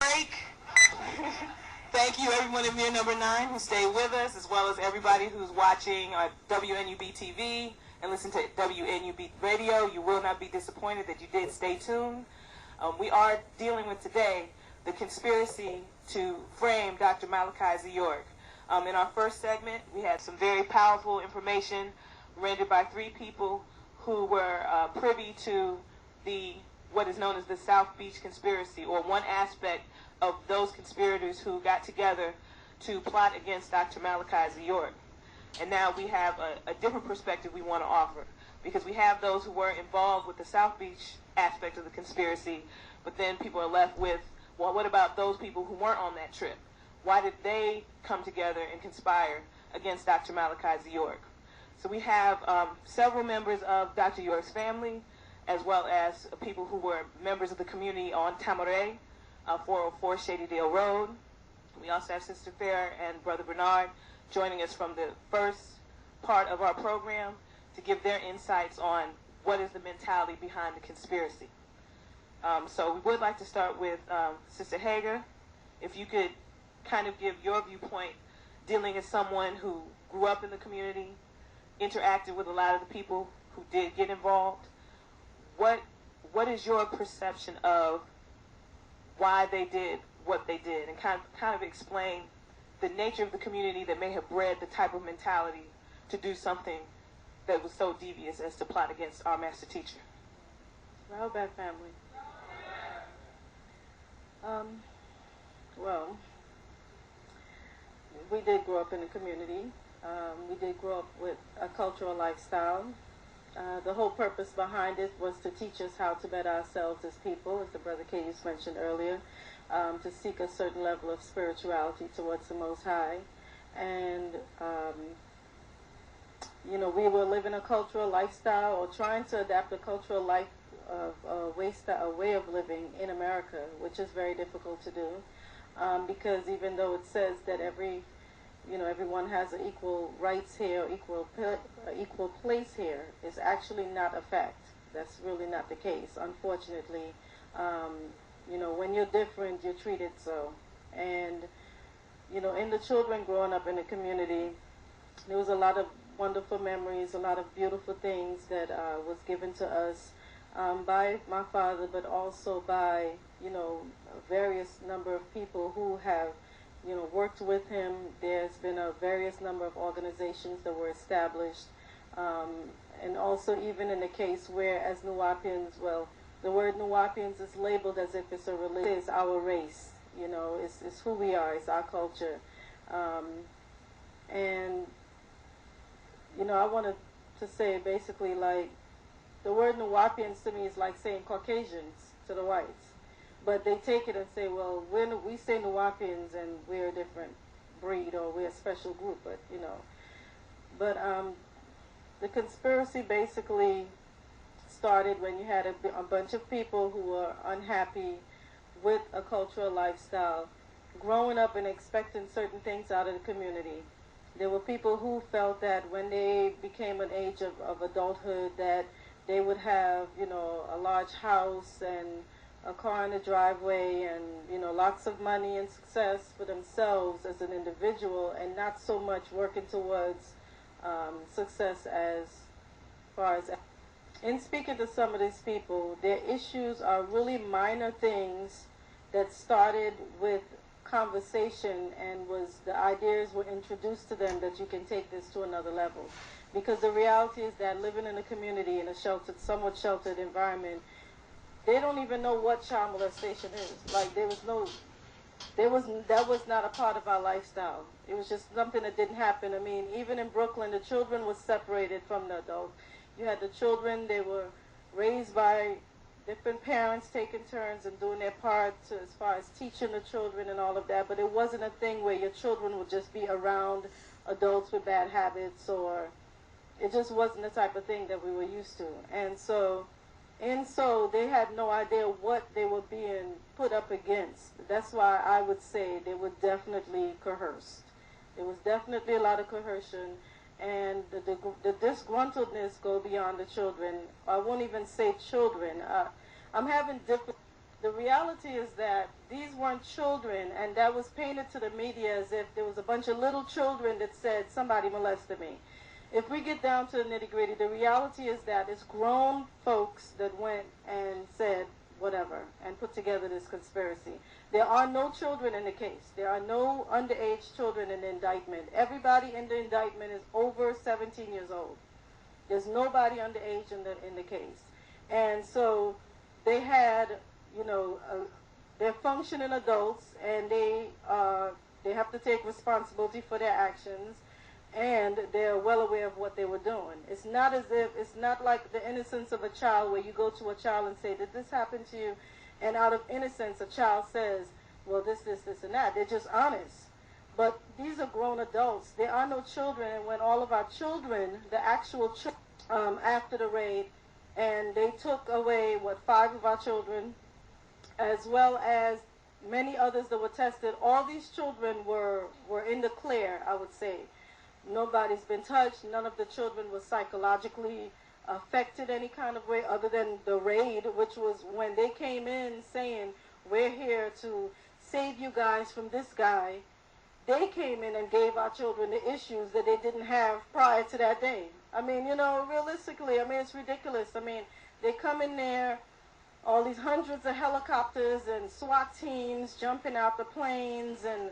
Break. Thank you, everyone in Mirror Number 9 who stayed with us, as well as everybody who's watching WNUB TV and listen to WNUB Radio. You will not be disappointed that you did stay tuned. We are dealing with today the conspiracy to frame Dr. Malachi Z. York. In our first segment, we had some very powerful information rendered by three people who were privy to what is known as the South Beach conspiracy, or one aspect of those conspirators who got together to plot against Dr. Malachi Z. York. And now we have a different perspective we want to offer, because we have those who were involved with the South Beach aspect of the conspiracy, but then people are left with, well, what about those people who weren't on that trip? Why did they come together and conspire against Dr. Malachi Z. York? So we have several members of Dr. York's family, as well as people who were members of the community on Tamaray, 404 Shadydale Road. We also have Sister Fair and Brother Bernard joining us from the first part of our program to give their insights on what is the mentality behind the conspiracy. So we would like to start with Sister Hager. If you could kind of give your viewpoint, dealing as someone who grew up in the community, interacted with a lot of the people who did get involved. What is your perception of why they did what they did, and kind of explain the nature of the community that may have bred the type of mentality to do something that was so devious as to plot against our master teacher? Rahubat family. Well, we did grow up in the community. We did grow up with a cultural lifestyle. The whole purpose behind it was to teach us how to better ourselves as people, as the Brother Case mentioned earlier, to seek a certain level of spirituality towards the Most High. And, we were living a cultural lifestyle, or trying to adapt a cultural life a way of living in America, which is very difficult to do, because even though it says that everyone has equal rights here, equal place here, is actually not a fact. That's really not the case. Unfortunately, when you're different, you're treated so. And, in the children growing up in the community, there was a lot of wonderful memories, a lot of beautiful things that was given to us by my father, but also by, a various number of people who have worked with him. There's been a various number of organizations that were established. And also even in the case where, as Nuwaubians, well, the word Nuwaubians is labeled as if it's a religion. It's our race, it's who we are, it's our culture. And, I wanted to say basically, like, the word Nuwaubians to me is like saying Caucasians to the whites. But they take it and say, well, we say Nuwaubians and we're a different breed, or we're a special group, but, But the conspiracy basically started when you had a bunch of people who were unhappy with a cultural lifestyle, growing up and expecting certain things out of the community. There were people who felt that when they became an age of adulthood, that they would have, a large house and a car in the driveway and, lots of money and success for themselves as an individual, and not so much working towards success as far as... In speaking to some of these people, their issues are really minor things that started with conversation, and the ideas were introduced to them that you can take this to another level. Because the reality is that living in a community, in a somewhat sheltered environment, they don't even know what child molestation is. Like, that was not a part of our lifestyle. It was just something that didn't happen. I mean, even in Brooklyn, the children were separated from the adults. You had the children, they were raised by different parents, taking turns and doing their part as far as teaching the children and all of that, but it wasn't a thing where your children would just be around adults with bad habits, or it just wasn't the type of thing that we were used to. And so they had no idea what they were being put up against. That's why I would say they were definitely coerced. There was definitely a lot of coercion, and the disgruntledness go beyond the children. I won't even say children. I'm having the reality is that these weren't children, and that was painted to the media as if there was a bunch of little children that said somebody molested me. If we get down to the nitty-gritty, the reality is that it's grown folks that went and said whatever and put together this conspiracy. There are no children in the case. There are no underage children in the indictment. Everybody in the indictment is over 17 years old. There's nobody underage in the case. And so they had, they're functioning adults, and they have to take responsibility for their actions, and they're well aware of what they were doing. It's not like the innocence of a child where you go to a child and say, did this happen to you? And out of innocence, a child says, well, this, and that. They're just honest. But these are grown adults. There are no children, and when all of our children, the actual children, after the raid, and they took away, 5 of our children, as well as many others that were tested. All these children were in the clear, I would say. Nobody's been touched. None of the children was psychologically affected any kind of way other than the raid, which was when they came in saying, we're here to save you guys from this guy. They came in and gave our children the issues that they didn't have prior to that day. I mean, realistically, it's ridiculous. They come in there, all these hundreds of helicopters and SWAT teams jumping out the planes and,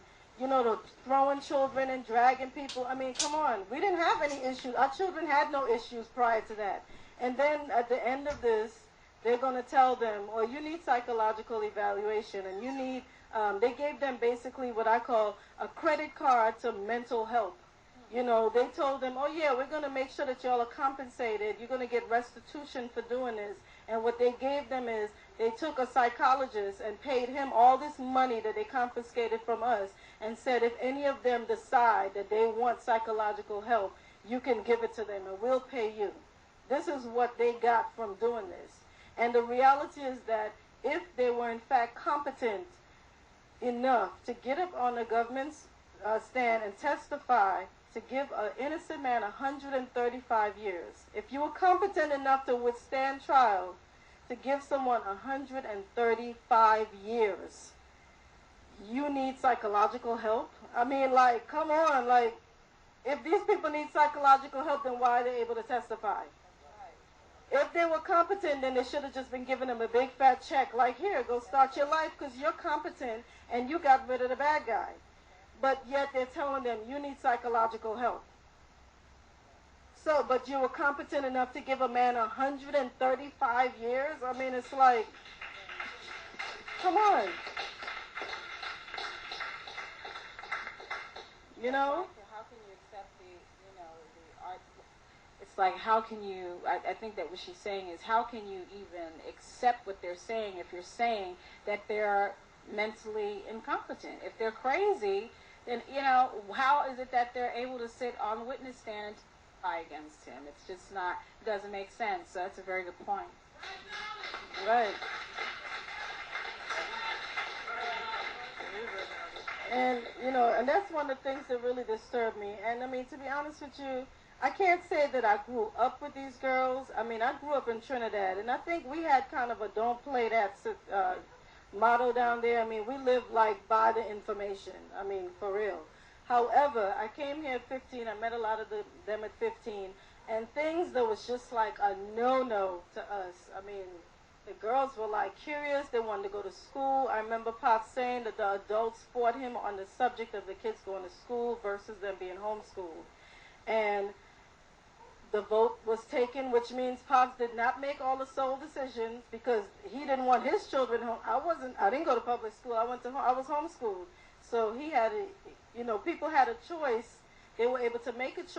throwing children and dragging people. Come on. We didn't have any issues. Our children had no issues prior to that. And then at the end of this, they're going to tell them, well, you need psychological evaluation, and you need, they gave them basically what I call a credit card to mental health. They told them, oh yeah, we're going to make sure that y'all are compensated. You're going to get restitution for doing this. And what they gave them is they took a psychologist and paid him all this money that they confiscated from us and said if any of them decide that they want psychological help, you can give it to them and we'll pay you. This is what they got from doing this. And the reality is that if they were in fact competent enough to get up on the government's stand and testify to give an innocent man 135 years. If you were competent enough to withstand trial, to give someone 135 years, you need psychological help? Come on, if these people need psychological help, then why are they able to testify? If they were competent, then they should have just been giving them a big fat check, here, go start your life because you're competent and you got rid of the bad guy. But yet they're telling them, you need psychological help. So, but you were competent enough to give a man 135 years? It's like, come on. How can you accept the art? It's like, how can you, I think that what she's saying is, how can you even accept what they're saying if you're saying that they're mentally incompetent? If they're crazy, then, how is it that they're able to sit on the witness stand and testify against him? It's just not, it doesn't make sense. So that's a very good point. Right. And, and that's one of the things that really disturbed me. And, to be honest with you, I can't say that I grew up with these girls. I grew up in Trinidad, and I think we had kind of a don't play that motto down there. We live by the information. For real. However, I came here at 15. I met a lot of them at 15, and things that was just like a no-no to us. The girls were curious. They wanted to go to school. I remember Pop saying that the adults fought him on the subject of the kids going to school versus them being homeschooled. And the vote was taken, which means Pops did not make all the sole decisions because he didn't want his children home. I didn't go to public school. I was homeschooled. So he had people had a choice. They were able to make a choice.